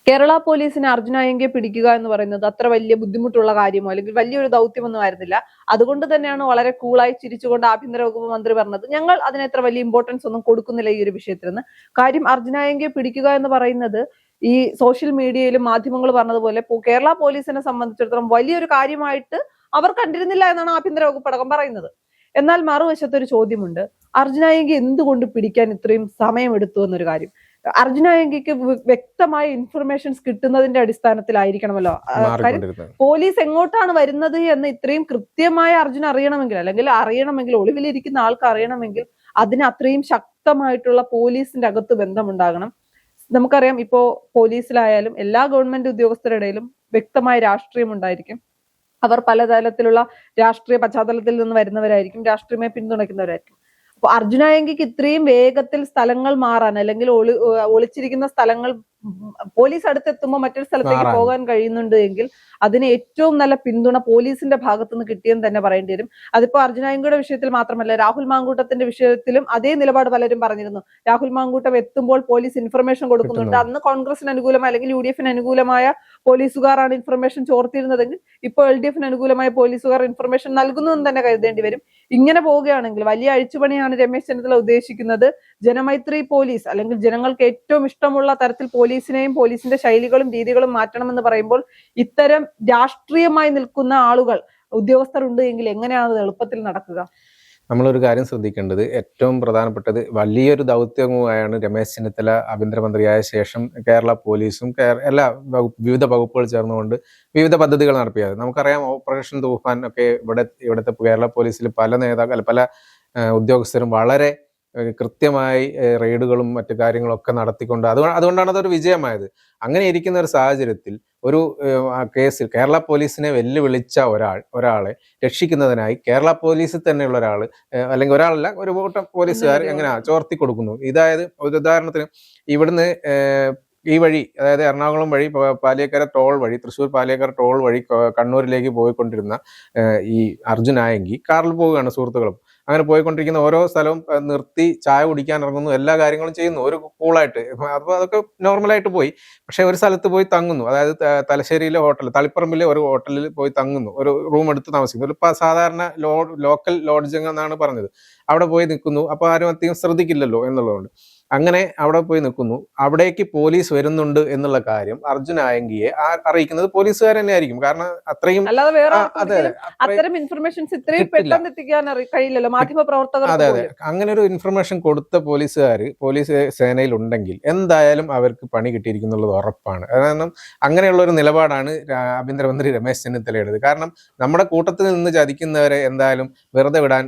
കേരള പോലീസിനെ അർജുൻ അയ്യങ്കയെ പിടിക്കുക എന്ന് പറയുന്നത് അത്ര വലിയ ബുദ്ധിമുട്ടുള്ള കാര്യമോ അല്ലെങ്കിൽ വലിയൊരു ദൗത്യമൊന്നും ആയിരുന്നില്ല. അതുകൊണ്ട് തന്നെയാണ് വളരെ കൂളായി ചിരിച്ചുകൊണ്ട് ആഭ്യന്തര വകുപ്പ് മന്ത്രി പറഞ്ഞത് ഞങ്ങൾ അതിന് അത്ര വലിയ ഇമ്പോർട്ടൻസ് ഒന്നും കൊടുക്കുന്നില്ല ഈ ഒരു വിഷയത്തിന്. കാര്യം അർജുൻ അയ്യങ്കയെ പിടിക്കുക എന്ന് പറയുന്നത് ഈ സോഷ്യൽ മീഡിയയിലും മാധ്യമങ്ങൾ പറഞ്ഞതുപോലെ കേരള പോലീസിനെ സംബന്ധിച്ചിടത്തോളം വലിയൊരു കാര്യമായിട്ട് അവർ കണ്ടിരുന്നില്ല എന്നാണ് ആഭ്യന്തര വകുപ്പ് അടക്കം പറയുന്നത്. എന്നാൽ മറുവശത്ത് ഒരു ചോദ്യമുണ്ട്, അർജുൻ അയ്യങ്കയെ എന്തുകൊണ്ട് പിടിക്കാൻ ഇത്രയും സമയമെടുത്തു എന്നൊരു കാര്യം. അർജുൻ അയ്യങ്കയ്ക്ക് വ്യക്തമായ ഇൻഫർമേഷൻസ് കിട്ടുന്നതിന്റെ അടിസ്ഥാനത്തിലായിരിക്കണമല്ലോ. കാര്യം പോലീസ് എങ്ങോട്ടാണ് വരുന്നത് എന്ന് ഇത്രയും കൃത്യമായി അർജുൻ അറിയണമെങ്കിൽ ഒളിവിലിരിക്കുന്ന ആൾക്ക് അറിയണമെങ്കിൽ അതിന് അത്രയും ശക്തമായിട്ടുള്ള പോലീസിന്റെ അകത്ത് ബന്ധമുണ്ടാകണം. നമുക്കറിയാം, ഇപ്പോ പോലീസിലായാലും എല്ലാ ഗവൺമെന്റ് ഉദ്യോഗസ്ഥരുടെ ഇടയിലും വ്യക്തമായ രാഷ്ട്രീയം ഉണ്ടായിരിക്കും. അവർ പലതരത്തിലുള്ള രാഷ്ട്രീയ പശ്ചാത്തലത്തിൽ നിന്ന് വരുന്നവരായിരിക്കും, രാഷ്ട്രീയമായി പിന്തുണയ്ക്കുന്നവരായിരിക്കും. അപ്പൊ അർജുൻ അയ്യങ്കയ്ക്ക് ഇത്രയും വേഗത്തിൽ സ്ഥലങ്ങൾ മാറാൻ അല്ലെങ്കിൽ ഒളിച്ചിരിക്കുന്ന സ്ഥലങ്ങൾ പോലീസ് അടുത്തെത്തുമ്പോൾ മറ്റൊരു സ്ഥലത്തേക്ക് പോകാൻ കഴിയുന്നുണ്ട് എങ്കിൽ അതിന് ഏറ്റവും നല്ല പിന്തുണ പോലീസിന്റെ ഭാഗത്തുനിന്ന് കിട്ടിയെന്ന് തന്നെ പറയേണ്ടി വരും. അതിപ്പോ അർജുൻ അയ്യങ്കയുടെ വിഷയത്തിൽ മാത്രമല്ല, രാഹുൽ മാങ്കൂട്ടത്തിന്റെ വിഷയത്തിലും അതേ നിലപാട് പലരും പറഞ്ഞിരുന്നു. രാഹുൽ മാങ്കൂട്ടം എത്തുമ്പോൾ പോലീസ് ഇൻഫർമേഷൻ കൊടുക്കുന്നുണ്ട്. അന്ന് കോൺഗ്രസിന് അനുകൂലമായ അല്ലെങ്കിൽ UDF അനുകൂലമായ പോലീസുകാരാണ് ഇൻഫർമേഷൻ ചോർത്തിയിരുന്നതെങ്കിൽ ഇപ്പോൾ LDF അനുകൂലമായ പോലീസുകാർ ഇൻഫർമേഷൻ നൽകുന്നു എന്ന് തന്നെ കരുതേണ്ടി വരും. ഇങ്ങനെ പോവുകയാണെങ്കിൽ വലിയ അഴിച്ചുപണിയാണ് രമേശ് ചെന്നിത്തല ഉദ്ദേശിക്കുന്നത്. ജനമൈത്രി പോലീസ് അല്ലെങ്കിൽ ജനങ്ങൾക്ക് ഏറ്റവും ഇഷ്ടമുള്ള തരത്തിൽ പോലീസിനെയും പോലീസിന്റെ ശൈലികളും രീതികളും മാറ്റണമെന്ന് പറയുമ്പോൾ ഇത്തരം രാഷ്ട്രീയമായി നിൽക്കുന്ന ആളുകൾ ഉദ്യോഗസ്ഥരുണ്ട് എങ്കിൽ എങ്ങനെയാണ് എളുപ്പത്തിൽ നടക്കുക? നമ്മളൊരു കാര്യം ശ്രദ്ധിക്കേണ്ടത്, ഏറ്റവും പ്രധാനപ്പെട്ടത് വലിയൊരു ദൗത്യവുമായാണ് രമേശ് ചെന്നിത്തല ആഭ്യന്തരമന്ത്രിയായ ശേഷം കേരള പോലീസും എല്ലാ വിവിധ വകുപ്പുകൾ ചേർന്നുകൊണ്ട് വിവിധ പദ്ധതികൾ നടത്തിയത്. നമുക്കറിയാം, ഓപ്പറേഷൻ തൂഫാൻ ഒക്കെ ഇവിടുത്തെ കേരള പോലീസിൽ പല ഉദ്യോഗസ്ഥരും വളരെ കൃത്യമായി റെയ്ഡുകളും മറ്റു കാര്യങ്ങളൊക്കെ നടത്തിക്കൊണ്ട് അതുകൊണ്ടാണ് അതൊരു വിജയമായത്. അങ്ങനെ ഇരിക്കുന്ന ഒരു സാഹചര്യത്തിൽ ഒരു കേസിൽ കേരള പോലീസിനെ വെല്ലുവിളിച്ച ഒരാളെ രക്ഷിക്കുന്നതിനായി കേരള പോലീസിൽ തന്നെയുള്ള ഒരാൾ അല്ലെങ്കിൽ ഒരാളല്ല, ഒരു കൂട്ടം പോലീസുകാർ എങ്ങനെ ചോർത്തി കൊടുക്കുന്നു. ഇതായത് ഒരു ഉദാഹരണത്തിന് ഇവിടുന്ന് ഈ വഴി, അതായത് എറണാകുളം വഴി പാലിയേക്കര ടോൾ വഴി, തൃശ്ശൂർ പാലിയേക്കര ടോൾ വഴി കണ്ണൂരിലേക്ക് പോയിക്കൊണ്ടിരുന്ന ഈ അർജുൻ അയ്യങ്കി കാറിൽ പോവുകയാണ് സുഹൃത്തുക്കളും. അങ്ങനെ പോയിക്കൊണ്ടിരിക്കുന്ന ഓരോ സ്ഥലവും നിർത്തി ചായ കുടിക്കാൻ ഇറങ്ങുന്നു, എല്ലാ കാര്യങ്ങളും ചെയ്യുന്നു ഒരു കൂളായിട്ട്. അപ്പോൾ അതൊക്കെ നോർമലായിട്ട് പോയി. പക്ഷെ ഒരു സ്ഥലത്ത് പോയി തങ്ങുന്നു, അതായത് തലശ്ശേരിയിലെ ഹോട്ടൽ, തളിപ്പറമ്പിലെ ഒരു ഹോട്ടലിൽ പോയി തങ്ങുന്നു, ഒരു റൂം എടുത്ത് താമസിക്കുന്നു. ഒരു സാധാരണ ലോക്കൽ ലോഡ്ജിങ് എന്നാണ് പറഞ്ഞത്. അവിടെ പോയി നിൽക്കുന്നു. അപ്പോൾ ആരും അധികം ശ്രദ്ധിക്കില്ലല്ലോ എന്നുള്ളതുകൊണ്ട് അങ്ങനെ അവിടെ പോയി നിൽക്കുന്നു. അവിടേക്ക് പോലീസ് വരുന്നുണ്ട് എന്നുള്ള കാര്യം അർജുൻ അയ്യങ്കിയെ അറിയിക്കുന്നത് പോലീസുകാർ തന്നെ ആയിരിക്കും. കാരണം അത്രയും അതെ അങ്ങനെ ഒരു ഇൻഫർമേഷൻ കൊടുത്ത പോലീസ് സേനയിൽ ഉണ്ടെങ്കിൽ എന്തായാലും അവർക്ക് പണി കിട്ടിയിരിക്കുന്നുള്ളത് ഉറപ്പാണ്. കാരണം അങ്ങനെയുള്ള ഒരു നിലപാടാണ് ആഭ്യന്തരമന്ത്രി രമേശ് ചെന്നിത്തലയുടേത്. കാരണം നമ്മുടെ കൂട്ടത്തിൽ നിന്ന് ചതിക്കുന്നവരെ എന്തായാലും വെറുതെ വിടാൻ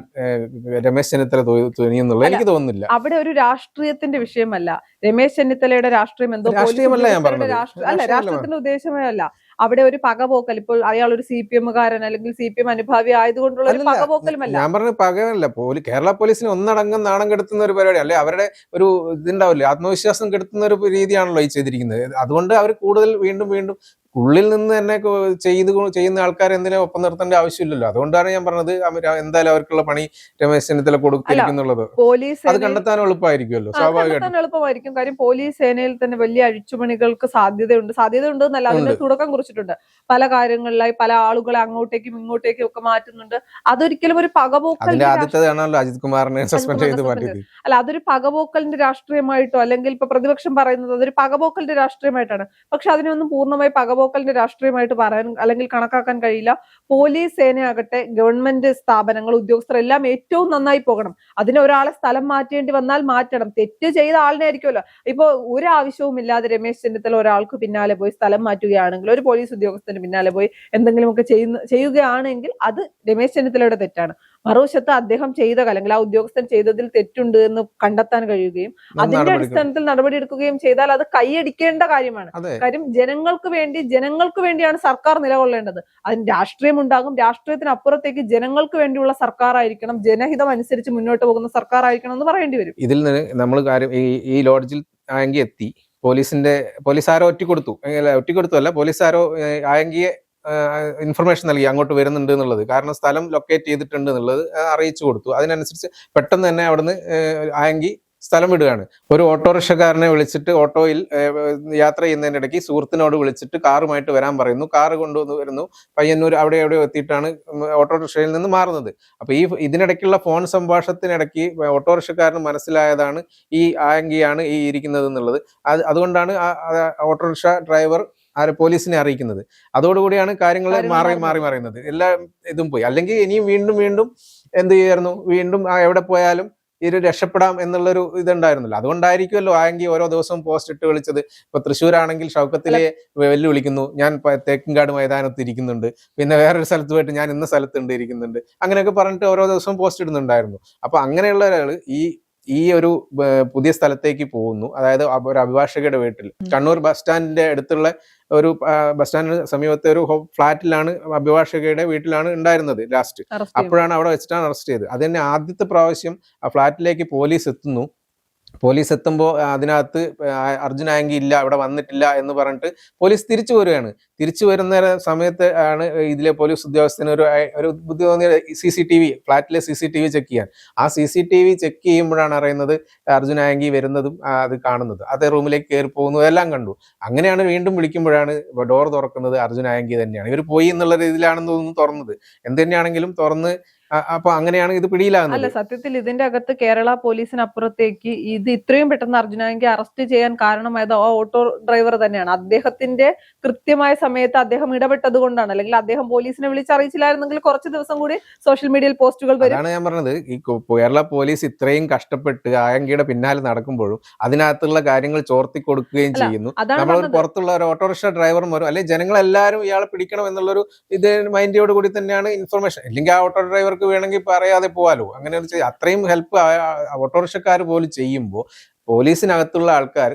രമേശ് ചെന്നിത്തല തുനിയുന്നുള്ളത് എനിക്ക് തോന്നുന്നില്ല. അവിടെ ഒരു രാഷ്ട്രീയത്തിന്റെ വിഷയമല്ല. രമേശ് ചെന്നിത്തലയുടെ രാഷ്ട്രീയം എന്തോ രാഷ്ട്രീയത്തിന്റെ ഉദ്ദേശമേ അല്ല. അവിടെ ഒരു പകപോക്കൽ, ഇപ്പോൾ അയാൾ ഒരു CPM-കാരൻ അല്ലെങ്കിൽ CPM അനുഭാവി ആയതുകൊണ്ടുള്ള ഒരു പകപോക്കലുമല്ല. ഞാൻ പറഞ്ഞ പകയല്ല, കേരള പോലീസിന് ഒന്നടങ്കം നാണം കെടുത്തുന്ന ഒരു പരിപാടി അല്ലെ, അവരുടെ ഒരു ഇതുണ്ടാവില്ലേ, ആത്മവിശ്വാസം കെടുത്തുന്ന ഒരു രീതിയാണല്ലോ ഈ ചെയ്തിരിക്കുന്നത്. അതുകൊണ്ട് അവർ കൂടുതൽ വീണ്ടും ഉള്ളിൽ നിന്ന് തന്നെ ചെയ്യുന്ന ആൾക്കാർ എന്തിനാ ഒപ്പം നിർത്തേണ്ട ആവശ്യമില്ലല്ലോ. അതുകൊണ്ടാണ് ഞാൻ പറഞ്ഞത് എന്തായാലും അവർക്കുള്ള പണി രമേശ് ചെന്നിത്തല കൊടുത്തിരിക്കുന്നുള്ളത്. അത് കണ്ടെത്താൻ എളുപ്പമായിരിക്കുമല്ലോ, സ്വാഭാവികമായിട്ടും എളുപ്പമായിരിക്കും. കാര്യം പോലീസ് സേനയിൽ തന്നെ വലിയ അഴിച്ചുപണികൾക്ക് സാധ്യതയുണ്ട് എന്നല്ല, അതിന്റെ തുടക്കം കുറിച്ചിട്ടുണ്ട്. പല കാര്യങ്ങളിലായി പല ആളുകളെ അങ്ങോട്ടേക്കും ഇങ്ങോട്ടേക്കും ഒക്കെ മാറ്റുന്നുണ്ട്. അതൊരിക്കലും ഒരു പകപോക്കൽ, അജിത് കുമാറിനെ സസ്പെൻഡ് ചെയ്ത് മാറ്റിയത് അല്ല, അതൊരു പകപോക്കലിന്റെ രാഷ്ട്രീയമായിട്ടോ അല്ലെങ്കിൽ ഇപ്പൊ പ്രതിപക്ഷം പറയുന്നത് അതൊരു പകപോക്കലിന്റെ രാഷ്ട്രീയമായിട്ടാണ്. പക്ഷെ അതിനൊന്നും പൂർണ്ണമായി പകപോക്കലിന്റെ രാഷ്ട്രീയമായിട്ട് പറയാൻ അല്ലെങ്കിൽ കണക്കാക്കാൻ കഴിയില്ല. പോലീസ് സേനയാകട്ടെ, ഗവൺമെന്റ് സ്ഥാപനങ്ങൾ, ഉദ്യോഗസ്ഥർ എല്ലാം ഏറ്റവും നന്നായി പോകണം. അതിന് ഒരാളെ സ്ഥലം മാറ്റേണ്ടി വന്നാൽ മാറ്റണം. തെറ്റ് ചെയ്ത ആളിനെ ആയിരിക്കുമല്ലോ. ഇപ്പൊ ഒരു ആവശ്യവും ഇല്ലാതെ രമേശ് ചെന്നിത്തല ഒരാൾക്ക് പിന്നാലെ പോയി സ്ഥലം മാറ്റുകയാണെങ്കിൽ, ഒരു പോലീസ് ഉദ്യോഗസ്ഥന് പിന്നാലെ പോയി എന്തെങ്കിലുമൊക്കെ ചെയ്യുകയാണെങ്കിൽ അത് രമേശ് ചെന്നിത്തലയുടെ തെറ്റാണ്. മറുവശത്ത് അദ്ദേഹം ചെയ്ത അല്ലെങ്കിൽ ആ ഉദ്യോഗസ്ഥൻ ചെയ്തതിൽ തെറ്റുണ്ട് എന്ന് കണ്ടെത്താൻ കഴിയുകയും അതിന്റെ അടിസ്ഥാനത്തിൽ നടപടിയെടുക്കുകയും ചെയ്താൽ അത് കൈയടിക്കേണ്ട കാര്യമാണ്. കാര്യം ജനങ്ങൾക്ക് വേണ്ടിയാണ് സർക്കാർ നിലകൊള്ളേണ്ടത്. അതിന് രാഷ്ട്രീയം ഉണ്ടാകും. രാഷ്ട്രീയത്തിന് അപ്പുറത്തേക്ക് ജനങ്ങൾക്ക് വേണ്ടിയുള്ള സർക്കാർ ആയിരിക്കണം, ജനഹിതം അനുസരിച്ച് മുന്നോട്ട് പോകുന്ന സർക്കാർ ആയിരിക്കണം എന്ന് പറയേണ്ടി വരും. ഇതിൽ നിന്ന് നമ്മൾ കാര്യം ഈ ലോഡ്ജിൽ ആയെങ്കിൽ എത്തി, പോലീസുകാരോ ഒറ്റിക്കൊടുത്തല്ല, പോലീസുകാരോ ആയെങ്കിയെ ഇൻഫർമേഷൻ നൽകി അങ്ങോട്ട് വരുന്നുണ്ട് എന്നുള്ളത്. കാരണം സ്ഥലം ലൊക്കേറ്റ് ചെയ്തിട്ടുണ്ട് എന്നുള്ളത് അറിയിച്ചു കൊടുത്തു. അതിനനുസരിച്ച് പെട്ടെന്ന് തന്നെ അവിടുന്ന് ആയെങ്കിൽ സ്ഥലം വിടുകയാണ്. ഒരു ഓട്ടോറിക്ഷക്കാരനെ വിളിച്ചിട്ട് ഓട്ടോയിൽ യാത്ര ചെയ്യുന്നതിനിടയ്ക്ക് സുഹൃത്തിനോട് വിളിച്ചിട്ട് കാറുമായിട്ട് വരാൻ പറയുന്നു. കാറ് കൊണ്ടുവന്ന് വരുന്നു. പയ്യന്നൂർ അവിടെ എവിടെ എത്തിയിട്ടാണ് ഓട്ടോറിക്ഷയിൽ നിന്ന് മാറുന്നത്. അപ്പൊ ഇതിനിടയ്ക്കുള്ള ഫോൺ സംഭാഷണത്തിനിടയ്ക്ക് ഓട്ടോറിക്ഷക്കാരന് മനസ്സിലായതാണ് ഈ ആംഗിയാണ് ഈ ഇരിക്കുന്നത് എന്നുള്ളത്. അതുകൊണ്ടാണ് ഓട്ടോറിക്ഷ ഡ്രൈവർ പോലീസിനെ അറിയിക്കുന്നത്. അതോടുകൂടിയാണ് കാര്യങ്ങൾ മാറി മറിയുന്നത്. എല്ലാ ഇതും പോയി. അല്ലെങ്കിൽ ഇനിയും വീണ്ടും എന്ത് ചെയ്യായിരുന്നു, വീണ്ടും എവിടെ പോയാലും ഇത് രക്ഷപ്പെടാം എന്നുള്ളൊരു ഇതുണ്ടായിരുന്നല്ലോ. അതുകൊണ്ടായിരിക്കുമല്ലോ ആയെങ്കിൽ ഓരോ ദിവസവും പോസ്റ്റ് ഇട്ട് വിളിച്ചത്. ഇപ്പൊ തൃശ്ശൂരാണെങ്കിൽ ഷൗക്കത്തിലെ വെല്ലുവിളിക്കുന്നു, ഞാൻ തേക്കിൻകാട് മൈതാനത്ത് ഇരിക്കുന്നുണ്ട്, പിന്നെ വേറൊരു സ്ഥലത്ത് പോയിട്ട് ഞാൻ ഇന്ന സ്ഥലത്തുണ്ട് ഇരിക്കുന്നുണ്ട്, അങ്ങനെയൊക്കെ പറഞ്ഞിട്ട് ഓരോ ദിവസവും പോസ്റ്റ് ഇടുന്നുണ്ടായിരുന്നു. അപ്പൊ അങ്ങനെയുള്ള ഒരാള് ഈ ഒരു പുതിയ സ്ഥലത്തേക്ക് പോകുന്നു. അതായത് ഒരു അഭിഭാഷകയുടെ വീട്ടിൽ, കണ്ണൂർ ബസ് സ്റ്റാൻഡിന്റെ അടുത്തുള്ള ഒരു ബസ് സ്റ്റാൻഡിന് സമീപത്തെ ഒരു ഫ്ലാറ്റിലാണ്, അഭിഭാഷകയുടെ വീട്ടിലാണ് ഉണ്ടായിരുന്നത് ലാസ്റ്റ്. അപ്പോഴാണ് അവിടെ വെച്ചിട്ടാണ് അറസ്റ്റ് ചെയ്തത്. അത് തന്നെ ആദ്യത്തെ പ്രാവശ്യം ആ ഫ്ലാറ്റിലേക്ക് പോലീസ് എത്തുന്നു. പോലീസ് എത്തുമ്പോൾ അതിനകത്ത് അർജുൻ ആങ്കി ഇല്ല, അവിടെ വന്നിട്ടില്ല എന്ന് പറഞ്ഞിട്ട് പോലീസ് തിരിച്ചു വരികയാണ്. തിരിച്ചു വരുന്ന സമയത്ത് ആണ് ഇതിലെ പോലീസ് ഉദ്യോഗസ്ഥന് ഒരു ബുദ്ധി തോന്നിയ CCTV, ഫ്ലാറ്റിലെ CCTV ചെക്ക് ചെയ്യാൻ. ആ CCTV ചെക്ക് ചെയ്യുമ്പോഴാണ് അറിയുന്നത് അർജുൻ ആങ്കി വരുന്നതും അത് കാണുന്നത്. അത് റൂമിലേക്ക് കയറി പോകുന്നതും എല്ലാം കണ്ടു. അങ്ങനെയാണ് വീണ്ടും വിളിക്കുമ്പോഴാണ് ഡോർ തുറക്കുന്നത് അർജുൻ ആങ്കി തന്നെയാണ്. ഇവർ പോയി എന്നുള്ള രീതിയിലാണെന്ന് തോന്നുന്നു തുറന്നത്. എന്ത് തന്നെയാണെങ്കിലും തുറന്ന് അപ്പൊ അങ്ങനെയാണ് ഇത് പിടിയിലാകുന്നത്. അല്ല, സത്യത്തിൽ ഇതിന്റെ അകത്ത് കേരള പോലീസിനപ്പുറത്തേക്ക് ഇത് ഇത്രയും പെട്ടെന്ന് അർജുനാങ്കി അറസ്റ്റ് ചെയ്യാൻ കാരണമായത് ആ ഓട്ടോ ഡ്രൈവർ തന്നെയാണ്. അദ്ദേഹത്തിന്റെ കൃത്യമായ സമയത്ത് അദ്ദേഹം ഇടപെട്ടത് കൊണ്ടാണ്. അല്ലെങ്കിൽ അദ്ദേഹം പോലീസിനെ വിളിച്ചറിയിച്ചില്ലായിരുന്നെങ്കിൽ കുറച്ച് ദിവസം കൂടി സോഷ്യൽ മീഡിയയിൽ പോസ്റ്റുകൾ വരും. അതാണ് ഞാൻ പറഞ്ഞത്, ഈ കേരള പോലീസ് ഇത്രയും കഷ്ടപ്പെട്ട് ആയങ്കിയുടെ പിന്നാലെ നടക്കുമ്പോഴും അതിനകത്തുള്ള കാര്യങ്ങൾ ചോർത്തി കൊടുക്കുകയും ചെയ്യുന്നു. നമ്മൾ പുറത്തുള്ള ഒരു ഓട്ടോറിക്ഷ ഡ്രൈവർമാരും അല്ലെങ്കിൽ ജനങ്ങളെല്ലാവരും ഇയാളെ പിടിക്കണം എന്നുള്ളൊരു ഇത് മൈൻഡോട് കൂടി തന്നെയാണ് ഇൻഫർമേഷൻ. അല്ലെങ്കിൽ ആ ഓട്ടോ ഡ്രൈവർക്ക് വേണമെങ്കിൽ പറയാതെ പോവാലോ. അങ്ങനെ അത്രയും ഹെൽപ്പ് ഓട്ടോറിക്ഷക്കാർ പോലും ചെയ്യുമ്പോൾ പോലീസിനകത്തുള്ള ആൾക്കാർ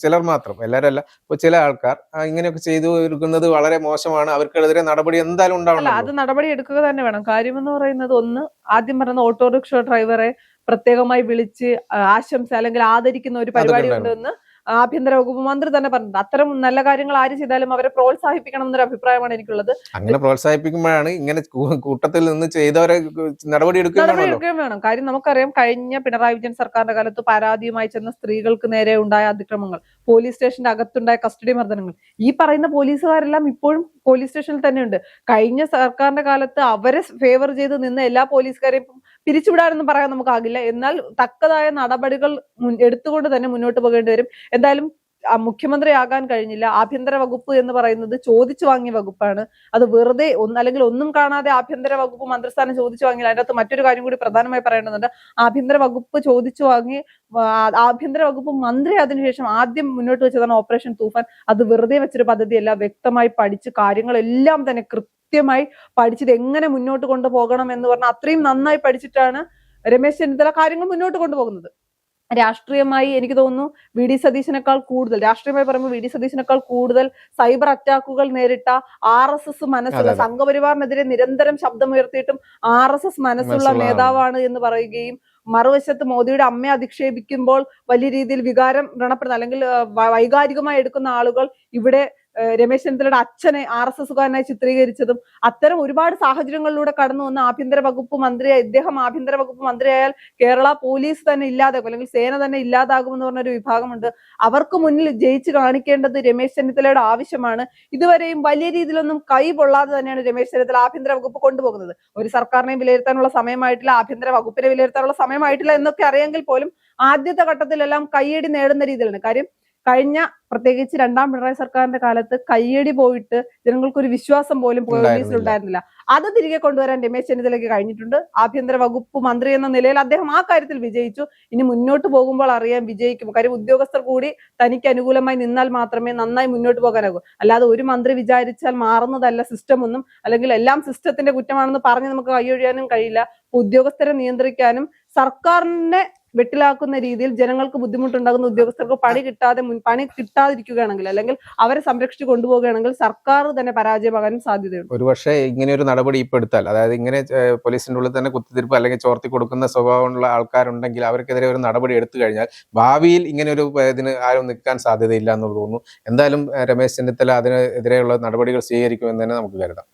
ചിലർ മാത്രം, എല്ലാവരും അല്ല, ചില ആൾക്കാർ ഇങ്ങനെയൊക്കെ ചെയ്തു എടുക്കുന്നത് വളരെ മോശമാണ്. അവർക്കെതിരെ നടപടി എന്തായാലും ഉണ്ടാവണം. അത് നടപടി എടുക്കുക തന്നെ വേണം. കാര്യമെന്ന് പറയുന്നത്, ഒന്ന് ആദ്യം പറഞ്ഞ ഓട്ടോറിക്ഷ ഡ്രൈവറെ പ്രത്യേകമായി വിളിച്ച് ആശംസ അല്ലെങ്കിൽ ആദരിക്കുന്ന ഒരു പരിപാടി ഉണ്ടെന്ന് ആഭ്യന്തര വകുപ്പ് മന്ത്രി തന്നെ പറഞ്ഞത്. അത്തരം നല്ല കാര്യങ്ങൾ ആര് ചെയ്താലും അവരെ പ്രോത്സാഹിപ്പിക്കണം എന്നൊരു അഭിപ്രായമാണ് എനിക്കുള്ളത്. അങ്ങനെ പ്രോത്സാഹിപ്പിക്കുമ്പോഴാണ് ഇങ്ങനെ കൂട്ടത്തിൽ നിന്ന് ചെയ്തവരെ നടപടി എടുക്കുകയും വേണം. കാര്യം നമുക്കറിയാം, കഴിഞ്ഞ പിണറായി വിജയൻ സർക്കാരിന്റെ കാലത്ത് പരാതിയുമായി ചെന്ന സ്ത്രീകൾക്ക് നേരെ ഉണ്ടായ അതിക്രമങ്ങൾ, പോലീസ് സ്റ്റേഷന്റെ അകത്തുണ്ടായ കസ്റ്റഡി മർദ്ദനങ്ങൾ, ഈ പറയുന്ന പോലീസുകാരെല്ലാം ഇപ്പോഴും പോലീസ് സ്റ്റേഷനിൽ തന്നെയുണ്ട്. കഴിഞ്ഞ സർക്കാരിന്റെ കാലത്ത് അവരെ ഫേവർ ചെയ്ത് നിന്ന എല്ലാ പോലീസുകാരെയും പിരിച്ചുവിടാനൊന്നും പറയാൻ നമുക്കാകില്ല. എന്നാൽ തക്കതായ നടപടികൾ എടുത്തുകൊണ്ട് തന്നെ മുന്നോട്ട് പോകേണ്ടി വരും. എന്തായാലും മുഖ്യമന്ത്രിയാകാൻ കഴിഞ്ഞില്ല. ആഭ്യന്തര വകുപ്പ് എന്ന് പറയുന്നത് ചോദിച്ചു വാങ്ങിയ വകുപ്പാണ്. അത് വെറുതെ അല്ലെങ്കിൽ ഒന്നും കാണാതെ ആഭ്യന്തര വകുപ്പ് മന്ത്രിസ്ഥാനം ചോദിച്ചു വാങ്ങിയില്ല. അതിനകത്ത് മറ്റൊരു കാര്യം കൂടി പ്രധാനമായി പറയേണ്ടതുണ്ട്. ആഭ്യന്തര വകുപ്പ് ചോദിച്ചു വാങ്ങി ആഭ്യന്തര വകുപ്പ് മന്ത്രി അതിനുശേഷം ആദ്യം മുന്നോട്ട് വെച്ചതാണ് ഓപ്പറേഷൻ തൂഫാൻ. അത് വെറുതെ വെച്ചൊരു പദ്ധതിയല്ല. വ്യക്തമായി പഠിച്ച് കാര്യങ്ങളെല്ലാം തന്നെ കൃത്യമായി പഠിച്ചത് എങ്ങനെ മുന്നോട്ട് കൊണ്ടുപോകണം എന്ന് പറഞ്ഞാൽ അത്രയും നന്നായി പഠിച്ചിട്ടാണ് രമേശ് ചെന്നിത്തല കാര്യങ്ങൾ മുന്നോട്ട് കൊണ്ടുപോകുന്നത്. രാഷ്ട്രീയമായി എനിക്ക് തോന്നുന്നു VD സതീശനേക്കാൾ കൂടുതൽ, രാഷ്ട്രീയമായി പറയുമ്പോൾ VD സതീശനേക്കാൾ കൂടുതൽ സൈബർ അറ്റാക്കുകൾ നേരിട്ട RSS മനസ്സുള്ള, സംഘപരിവാറിനെതിരെ നിരന്തരം ശബ്ദമുയർത്തിയിട്ടും RSS മനസ്സുള്ള നേതാവാണ് എന്ന് പറയുകയും, മറുവശത്ത് മോദിയുടെ അമ്മയെ അധിക്ഷേപിക്കുമ്പോൾ വലിയ രീതിയിൽ വികാരം വ്രണപ്പെടുന്ന അല്ലെങ്കിൽ വൈകാരികമായി എടുക്കുന്ന ആളുകൾ ഇവിടെ രമേശ് ചെന്നിത്തലയുടെ അച്ഛനെ RSSകാരനായി ചിത്രീകരിച്ചതും, അത്തരം ഒരുപാട് സാഹചര്യങ്ങളിലൂടെ കടന്നു വന്ന ആഭ്യന്തര വകുപ്പ് മന്ത്രിയായി ഇദ്ദേഹം ആഭ്യന്തര വകുപ്പ് മന്ത്രിയായാൽ കേരള പോലീസ് തന്നെ ഇല്ലാതാകും, അല്ലെങ്കിൽ സേന തന്നെ ഇല്ലാതാകുമെന്ന് പറഞ്ഞൊരു വിഭാഗമുണ്ട്. അവർക്ക് മുന്നിൽ ജയിച്ച് കാണിക്കേണ്ടത് രമേശ് ചെന്നിത്തലയുടെ ആവശ്യമാണ്. ഇതുവരെയും വലിയ രീതിയിലൊന്നും കൈ പൊള്ളാതെ തന്നെയാണ് രമേശ് ചെന്നിത്തല ആഭ്യന്തര വകുപ്പ് കൊണ്ടുപോകുന്നത്. ഒരു സർക്കാരിനെയും വിലയിരുത്താനുള്ള സമയമായിട്ടില്ല, ആഭ്യന്തര വകുപ്പിനെ വിലയിരുത്താനുള്ള സമയമായിട്ടില്ല എന്നൊക്കെ അറിയാമെങ്കിൽ പോലും ആദ്യത്തെ ഘട്ടത്തിലെല്ലാം കയ്യടി നേടുന്ന രീതിയിലാണ്. കാര്യം കഴിഞ്ഞ പ്രത്യേകിച്ച് രണ്ടാം പിണറായി സർക്കാരിന്റെ കാലത്ത് കയ്യടി പോയിട്ട് ജനങ്ങൾക്കൊരു വിശ്വാസം പോലും പോലീസിലുണ്ടായിരുന്നില്ല. അത് തിരികെ കൊണ്ടുവരാൻ രമേശ് ചെന്നിത്തലയ്ക്ക് കഴിഞ്ഞിട്ടുണ്ട്. ആഭ്യന്തര വകുപ്പ് മന്ത്രി എന്ന നിലയിൽ അദ്ദേഹം ആ കാര്യത്തിൽ വിജയിച്ചു. ഇനി മുന്നോട്ട് പോകുമ്പോൾ അറിയാൻ വിജയിക്കും. കാര്യം ഉദ്യോഗസ്ഥർ കൂടി തനിക്ക് അനുകൂലമായി നിന്നാൽ മാത്രമേ നന്നായി മുന്നോട്ട് പോകാനാകൂ. അല്ലാതെ ഒരു മന്ത്രി വിചാരിച്ചാൽ മാറുന്നതല്ല സിസ്റ്റം ഒന്നും, അല്ലെങ്കിൽ എല്ലാം സിസ്റ്റത്തിന്റെ കുറ്റമാണെന്ന് പറഞ്ഞ് നമുക്ക് കൈയൊഴിയാനും കഴിയില്ല. ഉദ്യോഗസ്ഥരെ നിയന്ത്രിക്കാനും സർക്കാരിനെ വെട്ടിലാക്കുന്ന രീതിയിൽ ജനങ്ങൾക്ക് ബുദ്ധിമുട്ടുണ്ടാകുന്ന ഉദ്യോഗസ്ഥർക്ക് പണി കിട്ടാതിരിക്കുകയാണെങ്കിൽ, അല്ലെങ്കിൽ അവരെ സംരക്ഷിച്ചു കൊണ്ടുപോവുകയാണെങ്കിൽ സർക്കാർ തന്നെ പരാജയമാകാനും സാധ്യതയുണ്ട്. ഒരുപക്ഷെ ഇങ്ങനെ ഒരു നടപടി ഇപ്പൊ എടുത്താൽ, അതായത് ഇങ്ങനെ പോലീസിന്റെ ഉള്ളിൽ തന്നെ കുത്തിത്തിരിപ്പ് അല്ലെങ്കിൽ ചോർത്തി കൊടുക്കുന്ന സ്വഭാവമുള്ള ആൾക്കാരുണ്ടെങ്കിൽ അവർക്കെതിരെ ഒരു നടപടി എടുത്തു കഴിഞ്ഞാൽ ഭാവിയിൽ ഇങ്ങനെ ഒരു ഇതിന് ആരും നിൽക്കാൻ സാധ്യതയില്ല എന്ന് തോന്നുന്നു. എന്തായാലും രമേശ് ചെന്നിത്തല അതിനെതിരെയുള്ള നടപടികൾ സ്വീകരിക്കുമെന്ന് തന്നെ നമുക്ക് കരുതാം.